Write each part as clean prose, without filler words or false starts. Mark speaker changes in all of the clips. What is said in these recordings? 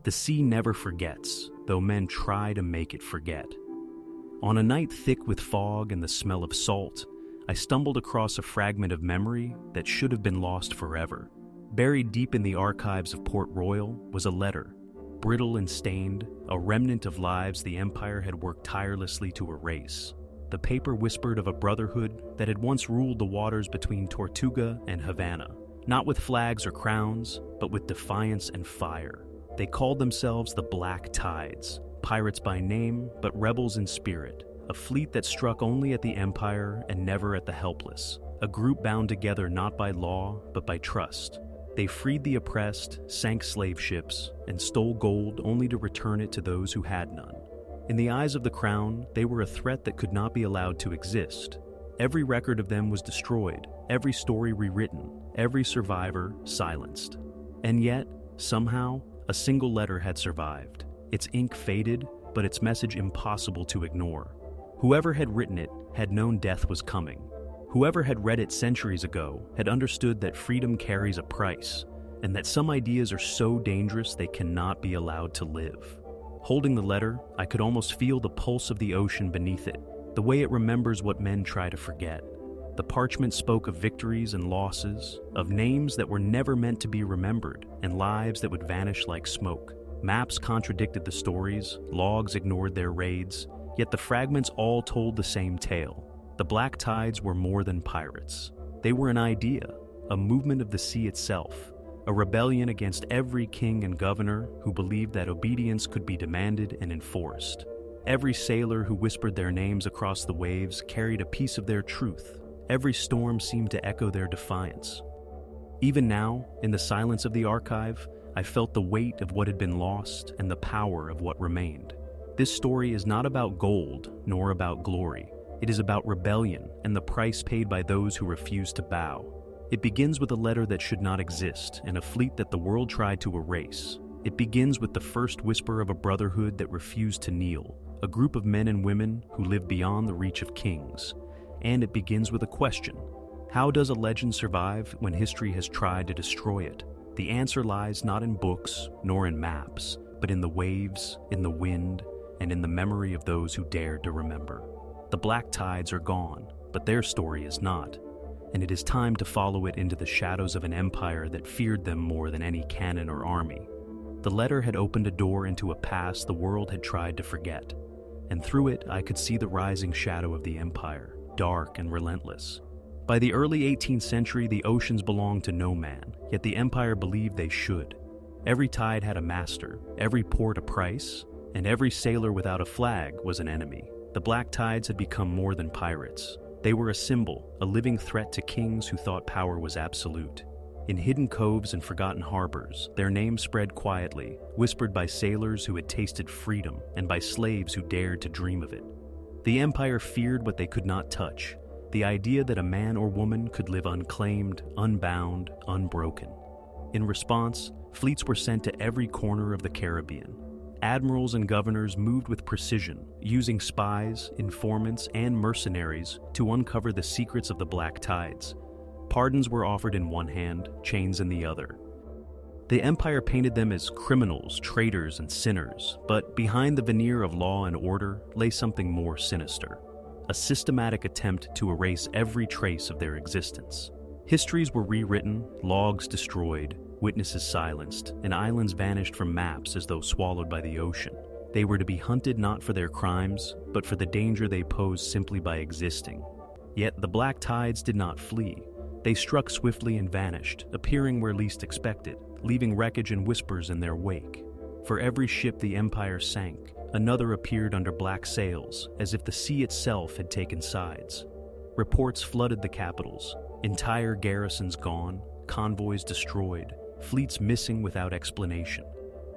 Speaker 1: The sea never forgets, though men try to make it forget. On a night thick with fog and the smell of salt, I stumbled across a fragment of memory that should have been lost forever. Buried deep in the archives of Port Royal was a letter, brittle and stained, a remnant of lives the Empire had worked tirelessly to erase. The paper whispered of a brotherhood that had once ruled the waters between Tortuga and Havana, not with flags or crowns, but with defiance and fire. They called themselves the Black Tides, pirates by name, but rebels in spirit, a fleet that struck only at the Empire and never at the helpless, a group bound together not by law, but by trust. They freed the oppressed, sank slave ships, and stole gold only to return it to those who had none. In the eyes of the Crown, they were a threat that could not be allowed to exist. Every record of them was destroyed, every story rewritten, every survivor silenced. And yet, somehow, a single letter had survived. Its ink faded, but its message impossible to ignore. Whoever had written it had known death was coming. Whoever had read it centuries ago had understood that freedom carries a price, and that some ideas are so dangerous they cannot be allowed to live. Holding the letter, I could almost feel the pulse of the ocean beneath it, the way it remembers what men try to forget. The parchment spoke of victories and losses, of names that were never meant to be remembered, and lives that would vanish like smoke. Maps contradicted the stories, logs ignored their raids, yet the fragments all told the same tale. The Black Tides were more than pirates. They were an idea, a movement of the sea itself, a rebellion against every king and governor who believed that obedience could be demanded and enforced. Every sailor who whispered their names across the waves carried a piece of their truth. Every storm seemed to echo their defiance. Even now, in the silence of the archive, I felt the weight of what had been lost and the power of what remained. This story is not about gold, nor about glory. It is about rebellion and the price paid by those who refused to bow. It begins with a letter that should not exist and a fleet that the world tried to erase. It begins with the first whisper of a brotherhood that refused to kneel, a group of men and women who live beyond the reach of kings. And it begins with a question. How does a legend survive when history has tried to destroy it? The answer lies not in books nor in maps, but in the waves, in the wind, and in the memory of those who dared to remember. The Black Tides are gone, but their story is not, and it is time to follow it into the shadows of an empire that feared them more than any cannon or army. The letter had opened a door into a past the world had tried to forget, and through it I could see the rising shadow of the empire, dark and relentless. By the early 18th century, the oceans belonged to no man, yet the empire believed they should. Every tide had a master, every port a price, and every sailor without a flag was an enemy. The Black Tides had become more than pirates. They were a symbol, a living threat to kings who thought power was absolute. In hidden coves and forgotten harbors, their names spread quietly, whispered by sailors who had tasted freedom and by slaves who dared to dream of it. The empire feared what they could not touch, the idea that a man or woman could live unclaimed, unbound, unbroken. In response, fleets were sent to every corner of the Caribbean. Admirals and governors moved with precision, using spies, informants, and mercenaries to uncover the secrets of the Black Tides. Pardons were offered in one hand, chains in the other. The empire painted them as criminals, traitors, and sinners, but behind the veneer of law and order lay something more sinister, a systematic attempt to erase every trace of their existence. Histories were rewritten, logs destroyed, witnesses silenced, and islands vanished from maps as though swallowed by the ocean. They were to be hunted not for their crimes, but for the danger they posed simply by existing. Yet the Black Tides did not flee. They struck swiftly and vanished, appearing where least expected, leaving wreckage and whispers in their wake. For every ship the empire sank, another appeared under black sails, as if the sea itself had taken sides. Reports flooded the capitals, entire garrisons gone, convoys destroyed, fleets missing without explanation.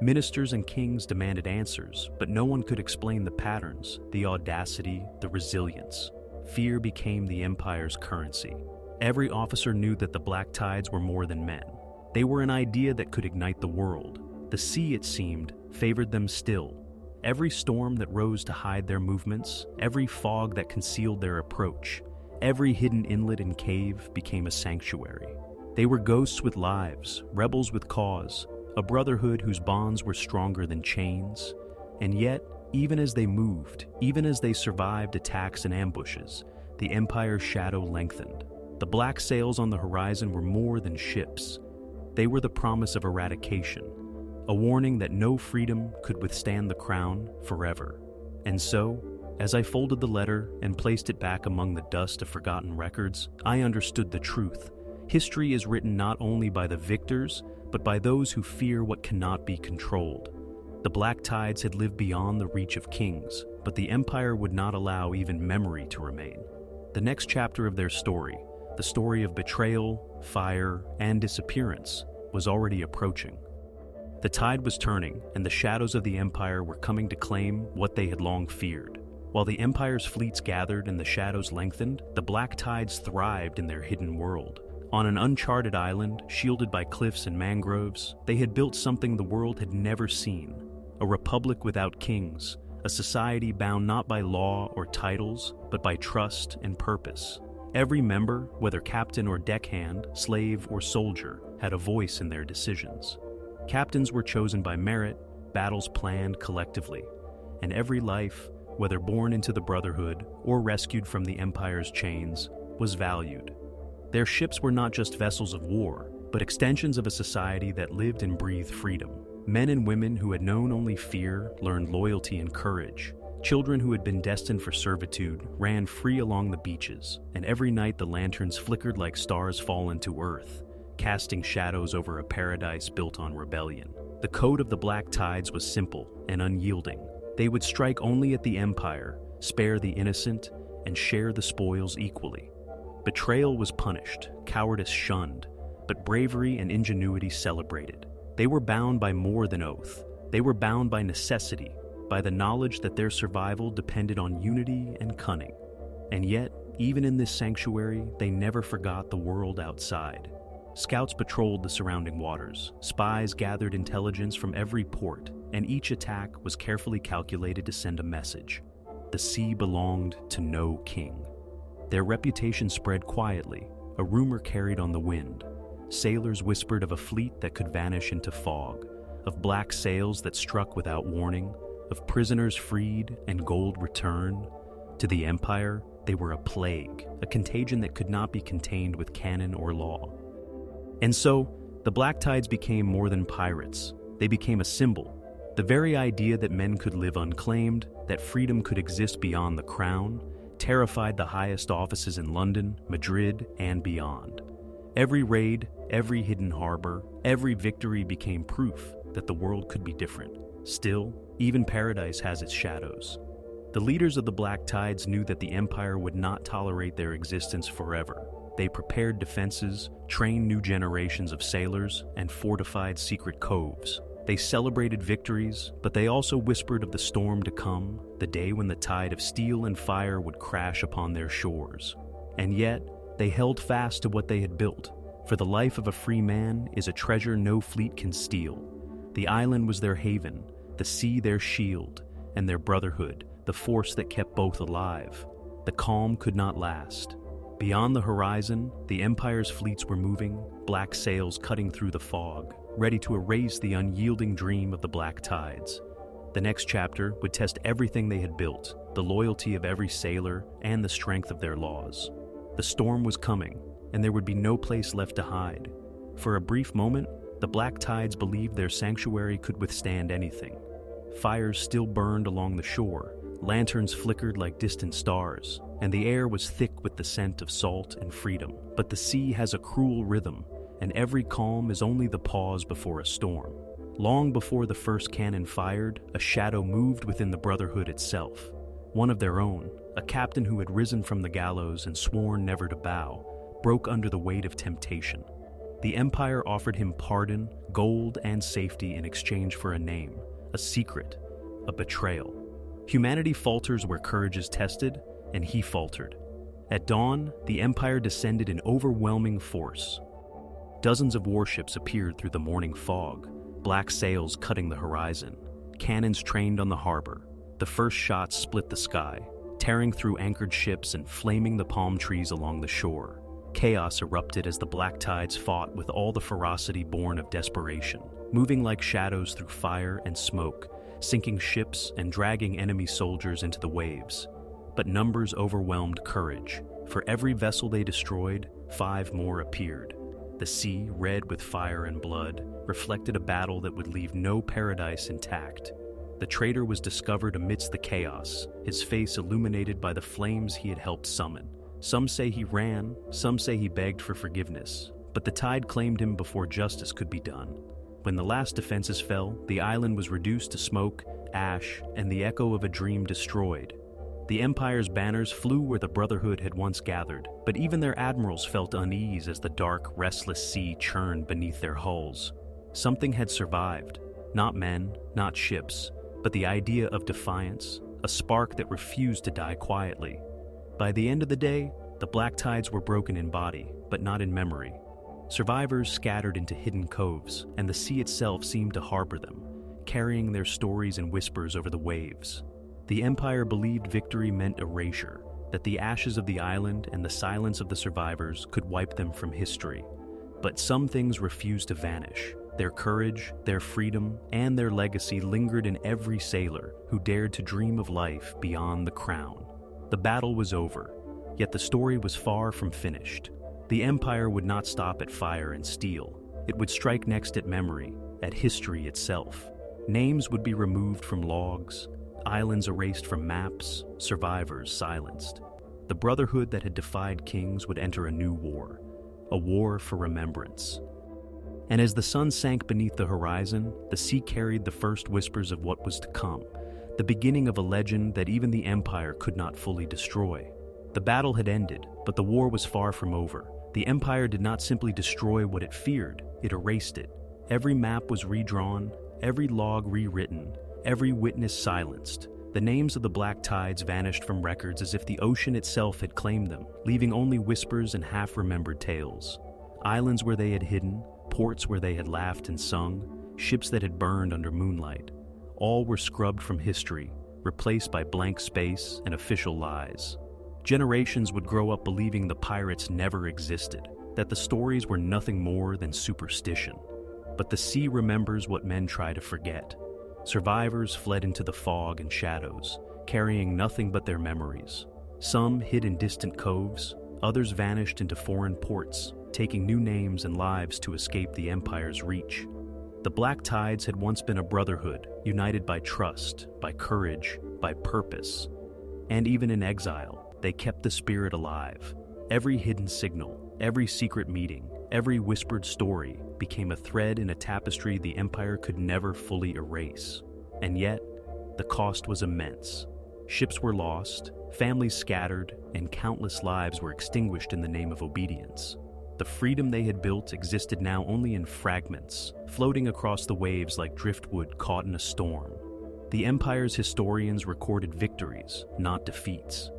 Speaker 1: Ministers and kings demanded answers, but no one could explain the patterns, the audacity, the resilience. Fear became the empire's currency. Every officer knew that the Black Tides were more than men. They were an idea that could ignite the world. The sea, it seemed, favored them still. Every storm that rose to hide their movements, every fog that concealed their approach, every hidden inlet and cave became a sanctuary. They were ghosts with lives, rebels with cause, a brotherhood whose bonds were stronger than chains. And yet, even as they moved, even as they survived attacks and ambushes, the Empire's shadow lengthened. The black sails on the horizon were more than ships. They were the promise of eradication, a warning that no freedom could withstand the crown forever. And so, as I folded the letter and placed it back among the dust of forgotten records, I understood the truth. History is written not only by the victors, but by those who fear what cannot be controlled. The black tides had lived beyond the reach of kings, but the Empire would not allow even memory to remain. The next chapter of their story, the story of betrayal, fire, and disappearance, was already approaching. The tide was turning, and the shadows of the Empire were coming to claim what they had long feared. While the Empire's fleets gathered and the shadows lengthened, the black tides thrived in their hidden world. On an uncharted island, shielded by cliffs and mangroves, they had built something the world had never seen: a republic without kings, a society bound not by law or titles, but by trust and purpose. Every member, whether captain or deckhand, slave or soldier, had a voice in their decisions. Captains were chosen by merit, battles planned collectively, and every life, whether born into the Brotherhood or rescued from the Empire's chains, was valued. Their ships were not just vessels of war, but extensions of a society that lived and breathed freedom. Men and women who had known only fear learned loyalty and courage. Children who had been destined for servitude ran free along the beaches, and every night the lanterns flickered like stars fallen to earth, casting shadows over a paradise built on rebellion. The code of the black tides was simple and unyielding. They would strike only at the Empire, spare the innocent, and share the spoils equally. Betrayal was punished, cowardice shunned, but bravery and ingenuity celebrated. They were bound by more than oath. They were bound by necessity, by the knowledge that their survival depended on unity and cunning. And yet, even in this sanctuary, they never forgot the world outside. Scouts patrolled the surrounding waters. Spies gathered intelligence from every port, and each attack was carefully calculated to send a message. The sea belonged to no king. Their reputation spread quietly, a rumor carried on the wind. Sailors whispered of a fleet that could vanish into fog, of black sails that struck without warning, of prisoners freed and gold returned. To the Empire, they were a plague, a contagion that could not be contained with canon or law. And so, the black tides became more than pirates. They became a symbol. The very idea that men could live unclaimed, that freedom could exist beyond the crown, terrified the highest offices in London, Madrid, and beyond. Every raid, every hidden harbor, every victory became proof that the world could be different. Still, even paradise has its shadows. The leaders of the black tides knew that the Empire would not tolerate their existence forever. They prepared defenses, trained new generations of sailors, and fortified secret coves. They celebrated victories, but they also whispered of the storm to come, the day when the tide of steel and fire would crash upon their shores. And yet, they held fast to what they had built, for the life of a free man is a treasure no fleet can steal. The island was their haven, the sea their shield, and their brotherhood, the force that kept both alive. The calm could not last. Beyond the horizon, the Empire's fleets were moving, black sails cutting through the fog, ready to erase the unyielding dream of the black tides. The next chapter would test everything they had built, the loyalty of every sailor, and the strength of their laws. The storm was coming, and there would be no place left to hide. For a brief moment, the black tides believed their sanctuary could withstand anything. Fires still burned along the shore, lanterns flickered like distant stars, and the air was thick with the scent of salt and freedom. But the sea has a cruel rhythm, and every calm is only the pause before a storm. Long before the first cannon fired, a shadow moved within the Brotherhood itself. One of their own, a captain who had risen from the gallows and sworn never to bow, broke under the weight of temptation. The Empire offered him pardon, gold, and safety in exchange for a name, a secret, a betrayal. Humanity falters where courage is tested, and he faltered. At dawn, the Empire descended in overwhelming force. Dozens of warships appeared through the morning fog, black sails cutting the horizon, cannons trained on the harbor. The first shots split the sky, tearing through anchored ships and flaming the palm trees along the shore. Chaos erupted as the black tides fought with all the ferocity born of desperation. moving like shadows through fire and smoke, sinking ships and dragging enemy soldiers into the waves. But numbers overwhelmed courage. For every vessel they destroyed, 5 more appeared. The sea, red with fire and blood, reflected a battle that would leave no paradise intact. The traitor was discovered amidst the chaos, his face illuminated by the flames he had helped summon. Some say he ran, some say he begged for forgiveness, but the tide claimed him before justice could be done. When the last defenses fell, the island was reduced to smoke, ash, and the echo of a dream destroyed. The Empire's banners flew where the Brotherhood had once gathered, but even their admirals felt unease as the dark, restless sea churned beneath their hulls. Something had survived. Not men, not ships, but the idea of defiance, a spark that refused to die quietly. By the end of the day, the black tides were broken in body, but not in memory. Survivors scattered into hidden coves, and the sea itself seemed to harbor them, carrying their stories and whispers over the waves. The Empire believed victory meant erasure, that the ashes of the island and the silence of the survivors could wipe them from history. But some things refused to vanish. Their courage, their freedom, and their legacy lingered in every sailor who dared to dream of life beyond the crown. The battle was over, yet the story was far from finished. The Empire would not stop at fire and steel. It would strike next at memory, at history itself. Names would be removed from logs, islands erased from maps, survivors silenced. The Brotherhood that had defied kings would enter a new war, a war for remembrance. And as the sun sank beneath the horizon, the sea carried the first whispers of what was to come, the beginning of a legend that even the Empire could not fully destroy. The battle had ended, but the war was far from over. The Empire did not simply destroy what it feared, it erased it. Every map was redrawn, every log rewritten, every witness silenced. The names of the black tides vanished from records as if the ocean itself had claimed them, leaving only whispers and half-remembered tales. Islands where they had hidden, ports where they had laughed and sung, ships that had burned under moonlight. All were scrubbed from history, replaced by blank space and official lies. Generations would grow up believing the pirates never existed, that the stories were nothing more than superstition. But the sea remembers what men try to forget. Survivors fled into the fog and shadows, carrying nothing but their memories. Some hid in distant coves, others vanished into foreign ports, taking new names and lives to escape the Empire's reach. The black tides had once been a brotherhood, united by trust, by courage, by purpose. And even in exile, they kept the spirit alive. Every hidden signal, every secret meeting, every whispered story became a thread in a tapestry the Empire could never fully erase. And yet, the cost was immense. Ships were lost, families scattered, and countless lives were extinguished in the name of obedience. The freedom they had built existed now only in fragments, floating across the waves like driftwood caught in a storm. The Empire's historians recorded victories, not defeats.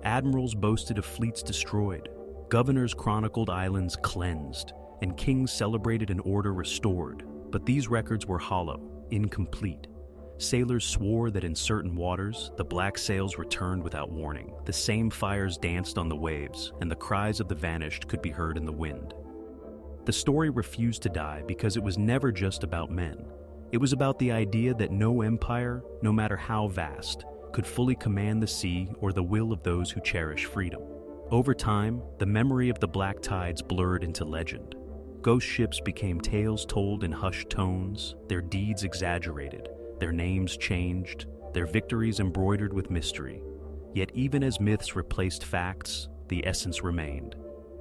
Speaker 1: Admirals boasted of fleets destroyed, governors chronicled islands cleansed, and kings celebrated an order restored. But these records were hollow, incomplete. Sailors swore that in certain waters, the black sails returned without warning. The same fires danced on the waves, and the cries of the vanished could be heard in the wind. The story refused to die because it was never just about men. It was about the idea that no empire, no matter how vast, could fully command the sea or the will of those who cherish freedom. Over time, the memory of the black tides blurred into legend. Ghost ships became tales told in hushed tones, their deeds exaggerated, their names changed, their victories embroidered with mystery. Yet even as myths replaced facts, the essence remained.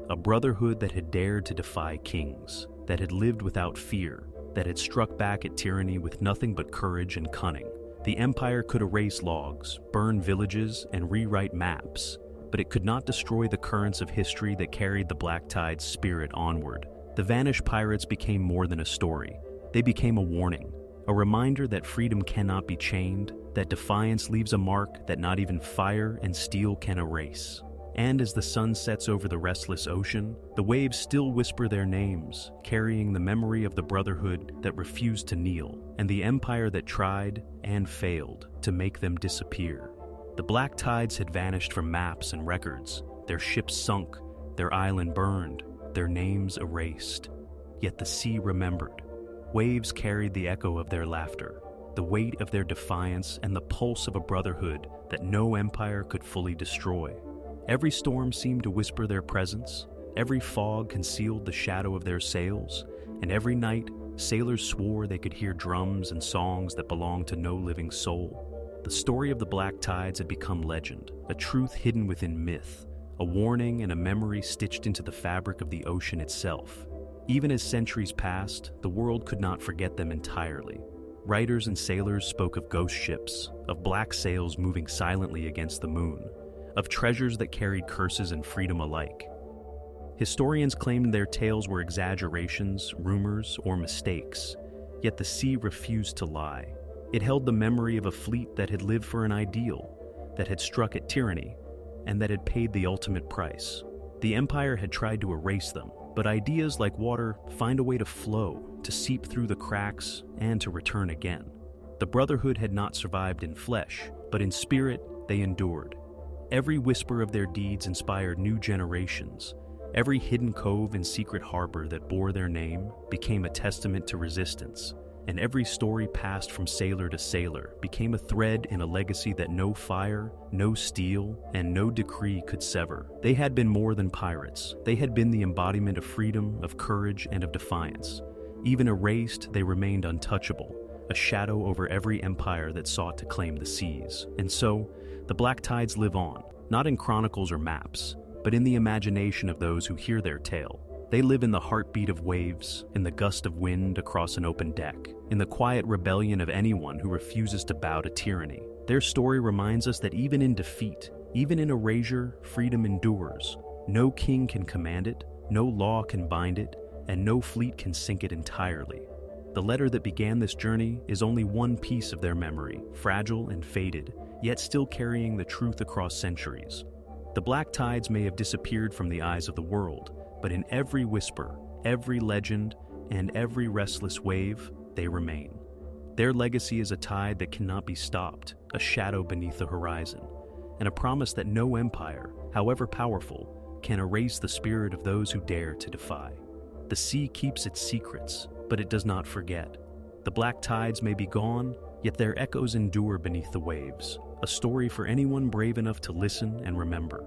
Speaker 1: A brotherhood that had dared to defy kings, that had lived without fear, that had struck back at tyranny with nothing but courage and cunning. The Empire could erase logs, burn villages, and rewrite maps, but it could not destroy the currents of history that carried the black tide's spirit onward. The vanished pirates became more than a story. They became a warning, a reminder that freedom cannot be chained, that defiance leaves a mark that not even fire and steel can erase. And as the sun sets over the restless ocean, the waves still whisper their names, carrying the memory of the brotherhood that refused to kneel, and the empire that tried and failed to make them disappear. The black tides had vanished from maps and records, their ships sunk, their island burned, their names erased. Yet the sea remembered. Waves carried the echo of their laughter, the weight of their defiance, and the pulse of a brotherhood that no empire could fully destroy. Every storm seemed to whisper their presence, every fog concealed the shadow of their sails, and every night sailors swore they could hear drums and songs that belonged to no living soul. The story of the black tides had become legend, a truth hidden within myth, a warning and a memory stitched into the fabric of the ocean itself. Even as centuries passed, the world could not forget them entirely. Writers and sailors spoke of ghost ships, of black sails moving silently against the moon, of treasures that carried curses and freedom alike. Historians claimed their tales were exaggerations, rumors, or mistakes, yet the sea refused to lie. It held the memory of a fleet that had lived for an ideal, that had struck at tyranny, and that had paid the ultimate price. The empire had tried to erase them, but ideas like water find a way to flow, to seep through the cracks, and to return again. The Brotherhood had not survived in flesh, but in spirit they endured. Every whisper of their deeds inspired new generations. Every hidden cove and secret harbor that bore their name became a testament to resistance, and every story passed from sailor to sailor became a thread in a legacy that no fire, no steel, and no decree could sever. They had been more than pirates. They had been the embodiment of freedom, of courage, and of defiance. Even erased, they remained untouchable, a shadow over every empire that sought to claim the seas. And so, the black tides live on, not in chronicles or maps, but in the imagination of those who hear their tale. They live in the heartbeat of waves, in the gust of wind across an open deck, in the quiet rebellion of anyone who refuses to bow to tyranny. Their story reminds us that even in defeat, even in erasure, freedom endures. No king can command it, no law can bind it, and no fleet can sink it entirely. The letter that began this journey is only one piece of their memory, fragile and faded, yet still carrying the truth across centuries. The black tides may have disappeared from the eyes of the world, but in every whisper, every legend, and every restless wave, they remain. Their legacy is a tide that cannot be stopped, a shadow beneath the horizon, and a promise that no empire, however powerful, can erase the spirit of those who dare to defy. The sea keeps its secrets, but it does not forget. The black tides may be gone, yet their echoes endure beneath the waves, a story for anyone brave enough to listen and remember.